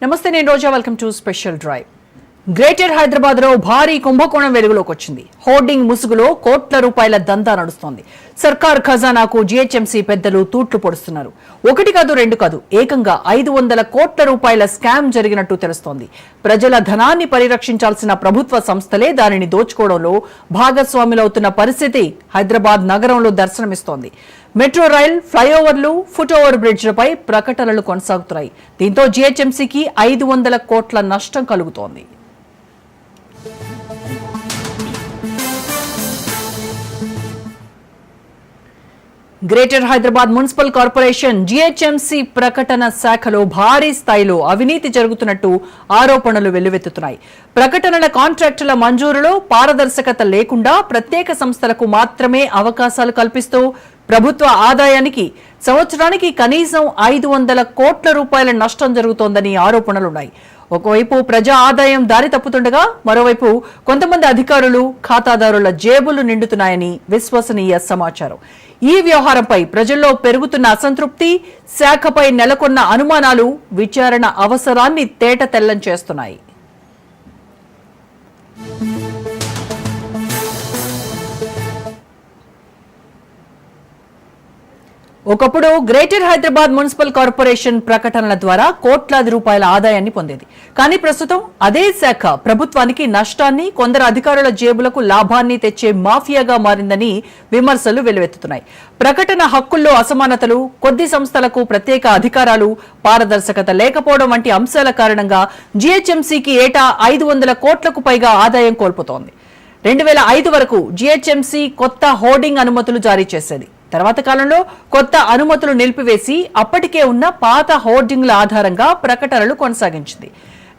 నమస్తే, నేను Roja. Welcome to special drive. Greater Hyderabad లో భారీ కుంభకోణం వెలుగులోకి వచ్చింది. హోర్డింగ్ ముసుగులో కోట్ల రూపాయల దందా నడుస్తోంది. సర్కార్ ఖజానాకు జీహెచ్ఎంసీ పెద్దలు తూట్లు పొడుస్తున్నారు. ఒకటి కాదు, రెండు కాదు, ఏకంగా 500 కోట్ల రూపాయల స్కామ్ జరిగినట్టు తెలుస్తోంది. ప్రజల ధనాన్ని పరిరక్షించాల్సిన ప్రభుత్వ సంస్థలే దానిని దోచుకోవడంలో భాగస్వాములవుతున్న పరిస్థితి హైదరాబాద్ నగరంలో దర్శనమిస్తోంది. మెట్రో రైల్, ఫ్లైఓవర్లు, ఫుట్ ఓవర్ బ్రిడ్జ్లపై ప్రకటనలు కొనసాగుతున్నాయి. దీంతో జీహెచ్ఎంసీకి 500 కోట్ల నష్టం కలుగుతోంది. Greater Hyderabad municipal corporation GHMC ప్రకటన శాఖలో భారీ స్థాయిలో అవినీతి జరుగుతున్నట్టు ఆరోపణలు వెల్లువెత్తుతున్నాయి. ప్రకటనల కాంట్రాక్టుల మంజూరులో పారదర్శకత లేకుండా ప్రత్యేక సంస్థలకు మాత్రమే అవకాశాలు కల్పిస్తూ ప్రభుత్వ ఆదాయానికి సంవత్సరానికి కనీసం 500 కోట్ల రూపాయల నష్టం జరుగుతోందని ఆరోపణలున్నాయి. ఒకవైపు ప్రజా ఆదాయం దారి తప్పుతుండగా మరోవైపు కొంతమంది అధికారులు, ఖాతాదారుల జేబులు నిండుతున్నాయని విశ్వసనీయ సమాచారం. ఈ వ్యవహారంపై ప్రజల్లో పెరుగుతున్న అసంతృప్తి, శాఖపై నెలకొన్న అనుమానాలు విచారణ అవసరాన్ని తేటతెల్లం చేస్తున్నాయి. ఒకప్పుడు గ్రేటర్ హైదరాబాద్ మున్సిపల్ కార్పొరేషన్ ప్రకటనల ద్వారా కోట్లాది రూపాయల ఆదాయాన్ని పొందేది. కానీ ప్రస్తుతం అదే శాఖ ప్రభుత్వానికి నష్టాన్ని, కొందరు అధికారుల జేబులకు లాభాన్ని తెచ్చే మాఫియాగా మారిందని విమర్శలు వెల్లువెత్తుతున్నాయి. ప్రకటన హక్కుల్లో అసమానతలు, కొద్ది సంస్థలకు ప్రత్యేక అధికారాలు, పారదర్శకత లేకపోవడం వంటి అంశాల కారణంగా జీహెచ్ఎంసీకి ఏటా 500 కోట్లకు పైగా ఆదాయం కోల్పోతోంది. 2005 వరకు జీహెచ్ఎంసీ కొత్త హోర్డింగ్ అనుమతులు జారీ చేసేది. తర్వాత కాలంలో కొత్త అనుమతులు నిలిపివేసి అప్పటికే ఉన్న పాత హోర్డింగ్ల ఆధారంగా ప్రకటనలు కొనసాగించింది.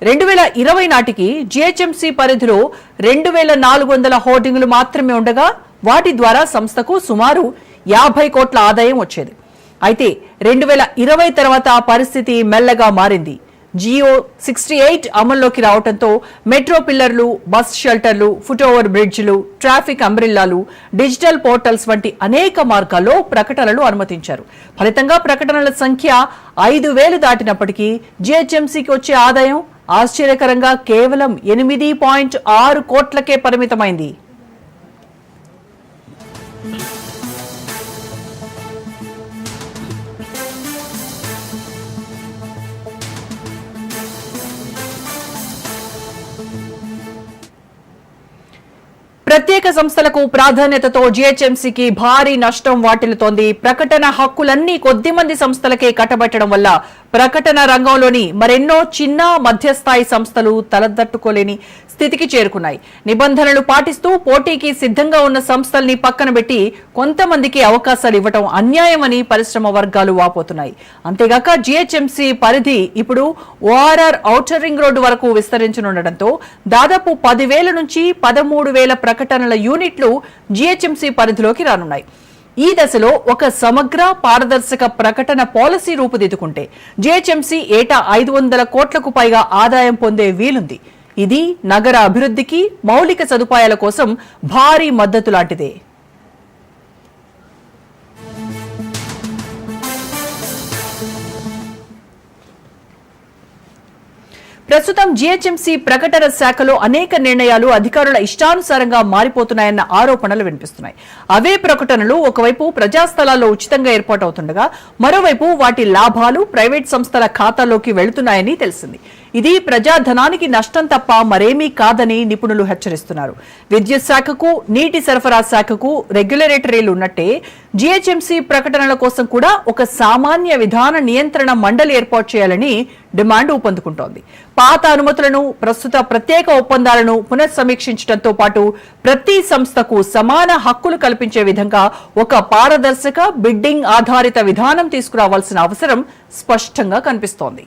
2020 నాటికి జీహెచ్ఎంసీ పరిధిలో 2400 హోర్డింగ్లు మాత్రమే ఉండగా వాటి ద్వారా సంస్థకు సుమారు 50 కోట్ల ఆదాయం వచ్చేది. అయితే 2020 తర్వాత ఆ పరిస్థితి మెల్లగా మారింది. జియో 68 అమల్లోకి రావడంతో మెట్రో పిల్లర్లు, బస్ షెల్టర్లు, ఫుట్ ఓవర్ బ్రిడ్జ్లు, ట్రాఫిక్ అంబ్రిల్లాలు, డిజిటల్ పోర్టల్స్ వంటి అనేక మార్గాల్లో ప్రకటనలు అనుమతించారు. ఫలితంగా ప్రకటనల సంఖ్య 5000 దాటినప్పటికీ జీహెచ్ఎంసీకి వచ్చే ఆదాయం ఆశ్చర్యకరంగా కేవలం 8.6 కోట్లకే పరిమితమైంది. ప్రత్యేక సంస్థలకు ప్రాధాన్యతతో జీహెచ్ఎంసీకి భారీ నష్టం వాటిల్లుతోంది. ప్రకటన హక్కులన్నీ కొద్దిమంది సంస్థలకే కట్టబెట్టడం వల్ల ప్రకటన రంగంలోని మరెన్నో చిన్న, మధ్యస్థాయి సంస్థలు తలదట్టుకోలేని స్థితికి చేరుకున్నాయి. నిబంధనలు పాటిస్తూ పోటీకి సిద్ధంగా ఉన్న సంస్థల్ని పక్కన పెట్టి కొంతమందికి అవకాశాలు ఇవ్వటం అన్యాయమని పరిశ్రమ వర్గాలు వాపోతున్నాయి. అంతేగాక జీహెచ్ఎంసీ పరిధి ఇప్పుడు ఓఆర్ఆర్ ఔటర్ రింగ్ రోడ్డు వరకు విస్తరించనుండటంతో దాదాపు 10,000 నుంచి 13,000 ప్రకటనల యూనిట్లు జీహెచ్ఎంసీ పరిధిలోకి రానున్నాయి. ఈ దశలో ఒక సమగ్ర, పారదర్శక ప్రకటన పాలసీ రూపుదిద్దుకుంటే జీహెచ్ఎంసీ ఏటా 500 కోట్లకు పైగా ఆదాయం పొందే వీలుంది. ఇది నగర అభివృద్ధికి, మౌలిక సదుపాయాల కోసం భారీ మద్దతు లాంటిదే. ప్రస్తుతం జీహెచ్ఎంసీ ప్రకటన శాఖలో అనేక నిర్ణయాలు అధికారుల ఇష్టానుసారంగా మారిపోతున్నాయన్న ఆరోపణలు వినిపిస్తున్నాయి. అవే ప్రకటనలు ఒకవైపు ప్రజాస్థలాల్లో ఉచితంగా ఏర్పాటవుతుండగా మరోవైపు వాటి లాభాలు ప్రైవేట్ సంస్థల ఖాతాల్లోకి వెళుతున్నాయని తెలిసింది. ఇది ప్రజాధనానికి నష్టం తప్ప మరేమీ కాదని నిపుణులు హెచ్చరిస్తున్నారు. విద్యుత్ శాఖకు, నీటి సరఫరా శాఖకు రెగ్యులేటరీలు ఉన్నట్టే జీహెచ్ఎంసీ ప్రకటనల కోసం కూడా ఒక సామాన్య విధాన నియంత్రణ మండలి ఏర్పాటు చేయాలని డిమాండ్ ఊపందుకుంటోంది. పాత అనుమతులను, ప్రస్తుత ప్రత్యేక ఒప్పందాలను పునఃసమీక్షించడంతో పాటు ప్రతి సంస్థకు సమాన హక్కులు కల్పించే విధంగా ఒక పారదర్శక, బిడ్డింగ్ ఆధారిత విధానం తీసుకురావాల్సిన అవసరం స్పష్టంగా కనిపిస్తోంది.